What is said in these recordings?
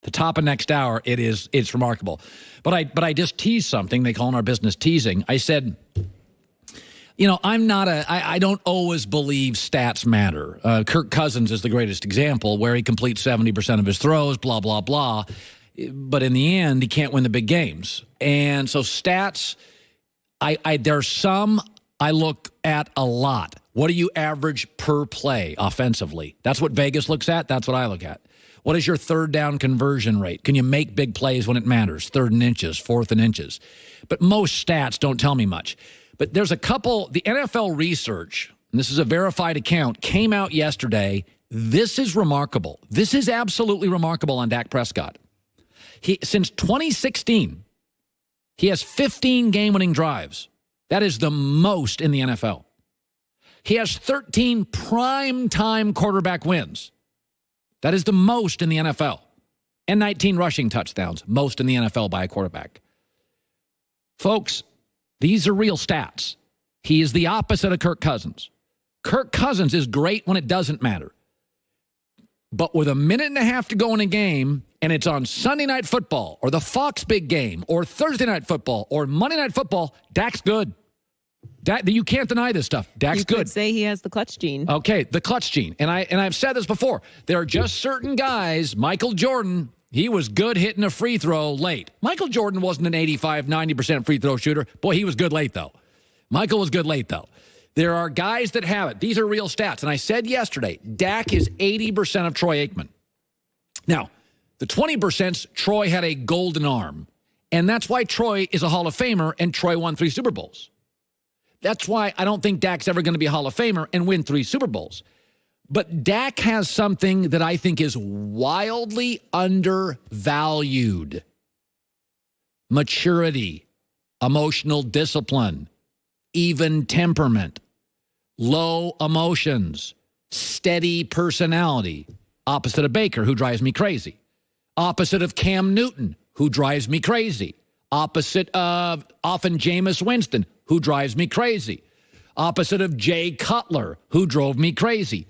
The top of next hour, it's remarkable. But I just teased something. They call in our business teasing. I said, I don't always believe stats matter. Kirk Cousins is the greatest example, where he completes 70% of his throws, blah, blah, blah. But in the end, he can't win the big games. And so stats, there's some I look at a lot. What do you average per play offensively? That's what Vegas looks at. That's what I look at. What is your third down conversion rate? Can you make big plays when it matters? Third and inches, fourth and inches. But most stats don't tell me much. But there's a couple, the NFL research, and this is a verified account, came out yesterday. This is remarkable. This is absolutely remarkable on Dak Prescott. Since 2016, he has 15 game-winning drives. That is the most in the NFL. He has 13 prime-time quarterback wins. That is the most in the NFL. And 19 rushing touchdowns, most in the NFL by a quarterback. Folks, these are real stats. He is the opposite of Kirk Cousins. Kirk Cousins is great when it doesn't matter. But with a minute and a half to go in a game, and it's on Sunday Night Football, or the Fox big game, or Thursday Night Football, or Monday Night Football, Dak's good. You can't deny this stuff. Dak's good. You could say he has the clutch gene. Okay, the clutch gene. And I've said this before. There are just certain guys. Michael Jordan, he was good hitting a free throw late. Michael Jordan wasn't an 85, 90% free throw shooter. Boy, he was good late, though. Michael was good late, though. There are guys that have it. These are real stats. And I said yesterday, Dak is 80% of Troy Aikman. Now, the 20%, Troy had a golden arm. And that's why Troy is a Hall of Famer, and Troy won 3 Super Bowls. That's why I don't think Dak's ever going to be a Hall of Famer and win 3 Super Bowls. But Dak has something that I think is wildly undervalued. Maturity, emotional discipline, even temperament, low emotions, steady personality. Opposite of Baker, who drives me crazy. Opposite of Cam Newton, who drives me crazy. Opposite of often Jameis Winston, who drives me crazy. Opposite of Jay Cutler, who drove me crazy.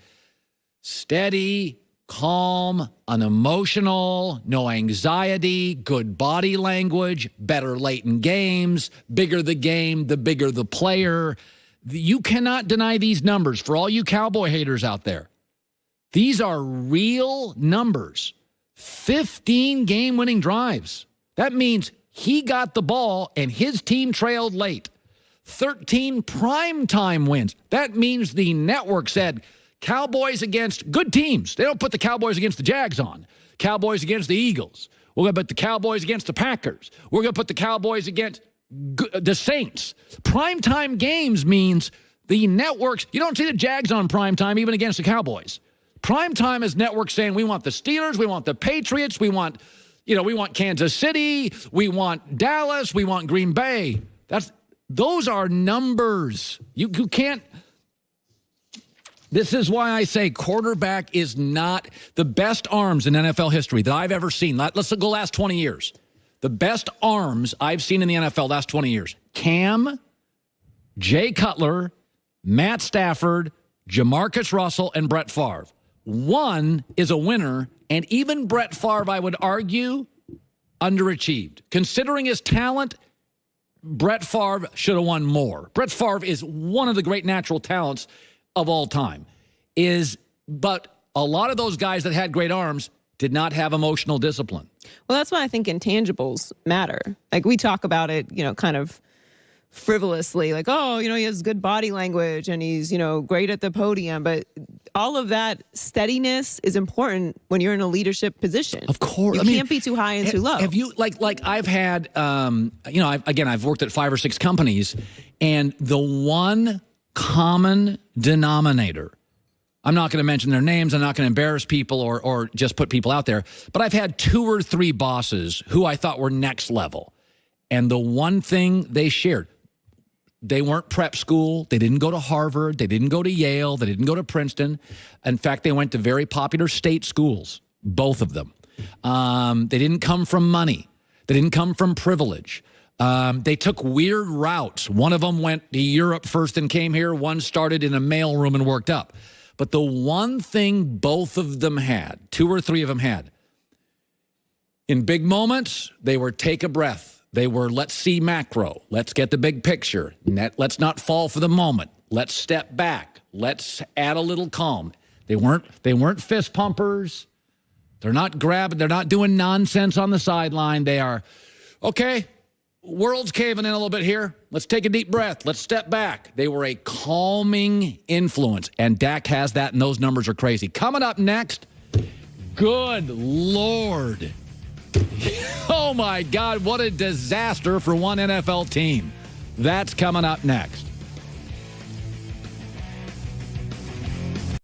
Steady, calm, unemotional, no anxiety, good body language, better late in games, bigger the game, the bigger the player. You cannot deny these numbers for all you Cowboy haters out there. These are real numbers. 15 game-winning drives. That means he got the ball and his team trailed late. 13 primetime wins. That means the network said Cowboys against good teams. They don't put the Cowboys against the Jags on. Cowboys against the Eagles. We're going to put the Cowboys against the Packers. We're going to put the Cowboys against the Saints. Primetime games means the networks, you don't see the Jags on primetime even against the Cowboys. Primetime is networks saying we want the Steelers, we want the Patriots, we want Kansas City, we want Dallas, we want Green Bay. Those are numbers. You can't. This is why I say quarterback is not the best arms in NFL history that I've ever seen. Let's go last 20 years. The best arms I've seen in the NFL last 20 years. Cam, Jay Cutler, Matt Stafford, Jamarcus Russell, and Brett Favre. One is a winner, and even Brett Favre, I would argue, underachieved. Considering his talent, Brett Favre should have won more. Brett Favre is one of the great natural talents of all time. But a lot of those guys that had great arms did not have emotional discipline. Well, that's why I think intangibles matter. Like, we talk about it, kind of frivolously, like, he has good body language and he's, great at the podium. But all of that steadiness is important when you're in a leadership position. Of course. You can't be too high and too low. Have you, like I've had, I've worked at 5 or 6 companies, and the one common denominator, I'm not going to mention their names, I'm not going to embarrass people or just put people out there, but I've had 2 or 3 bosses who I thought were next level. And the one thing they shared, they weren't prep school. They didn't go to Harvard. They didn't go to Yale. They didn't go to Princeton. In fact, they went to very popular state schools, both of them. They didn't come from money. They didn't come from privilege. They took weird routes. One of them went to Europe first and came here. One started in a mailroom and worked up. But the one thing both of them had, 2 or 3 of them had, In big moments, they were take a breath. They were let's see macro. Let's get the big picture. Let's not fall for the moment. Let's step back. Let's add a little calm. They weren't fist pumpers. They're not grabbing. They're not doing nonsense on the sideline. They are, okay, world's caving in a little bit here. Let's take a deep breath. Let's step back. They were a calming influence, and Dak has that, and those numbers are crazy. Coming up next, good Lord. Oh, my God, what a disaster for one NFL team. That's coming up next.